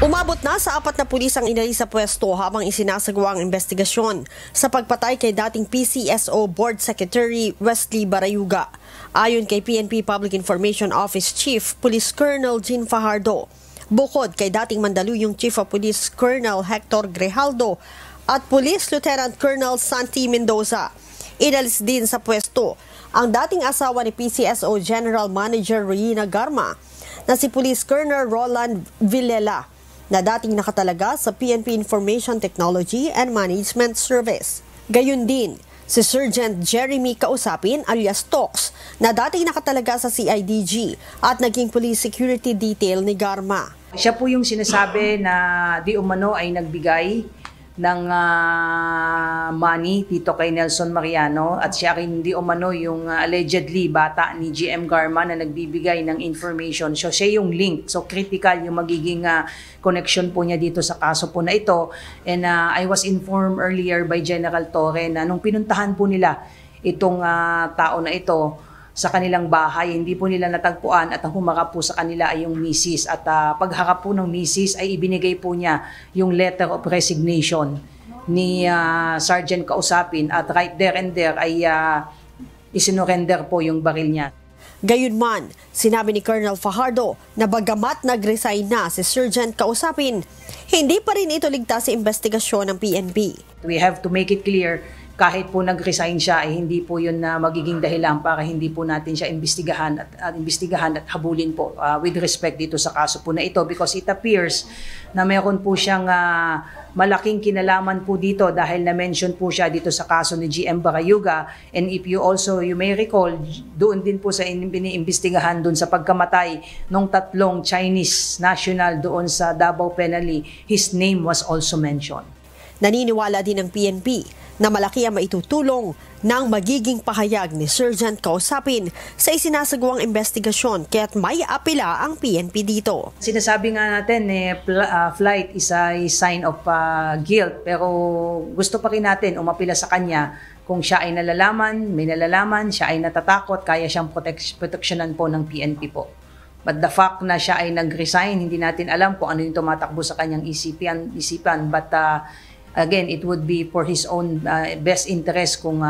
Umabot na sa 4 na pulis ang inalis sa pwesto habang isinasagawa ang investigasyon sa pagpatay kay dating PCSO Board Secretary Wesley Barayuga. Ayon kay PNP Public Information Office Chief Police Colonel Jean Fajardo, bukod kay dating Mandaluyong Chief of Police Colonel Hector Grijaldo at Police Lieutenant Colonel Santi Mendoza, inalis din sa pwesto ang dating asawa ni PCSO General Manager Reina Garma na si Police Colonel Roland Villela, na dating nakatalaga sa PNP Information Technology and Management Service. Gayun din, si Sergeant Jeremy Kausapin alias Tox na dating nakatalaga sa CIDG at naging police security detail ni Garma. Siya po yung sinasabi na di umano ay nagbigay ng money dito kay Nelson Mariano at siya rin di umano yung allegedly bata ni GM Garma na nagbibigay ng information. So siya yung link. So critical yung magiging connection po niya dito sa kaso po na ito. And I was informed earlier by General Torre na nung pinuntahan po nila itong tao na ito sa kanilang bahay, hindi po nila natagpuan at ang humarap po sa kanila ay yung misis. At pagharap po ng misis ay ibinigay po niya yung letter of resignation ni Sergeant Kausapin at right there and there ay isinurrender po yung baril niya. Gayunman, sinabi ni Colonel Fajardo na bagamat nag-resign na si Sergeant Kausapin, hindi pa rin ito ligtas sa investigasyon ng PNP. We have to make it clear, kahit po nag-resign siya ay hindi po yun na magiging dahilan para hindi po natin siya imbestigahan at habulin po with respect dito sa kaso po na ito, because it appears na meron po siyang malaking kinalaman po dito dahil na-mention po siya dito sa kaso ni GM Barayuga. And if you may recall, doon din po sa iniimbestigahan doon sa pagkamatay ng 3 Chinese national doon sa Davao Penally, his name was also mentioned. Naniniwala din ng PNP na malaki ang maitutulong ng magiging pahayag ni Sergeant Kausapin sa isinasagawang investigasyon kaya't may apela ang PNP dito. Sinasabi nga natin flight is a sign of guilt, pero gusto pa rin natin umapila sa kanya kung siya ay may nalalaman, siya ay natatakot, kaya siyang proteksyonan po ng PNP po. But the fact na siya ay nag-resign, hindi natin alam kung ano yung tumatakbo sa kanyang isipan. But again, it would be for his own best interest kung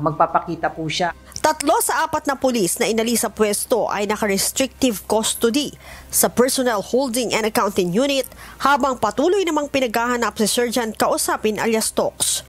magpapakita po siya. 3 sa 4 na pulis na inalis sa pwesto ay naka-restrictive custody sa Personnel Holding and Accounting Unit habang patuloy namang pinaghahanap si Sergeant Kausapin alias Tox.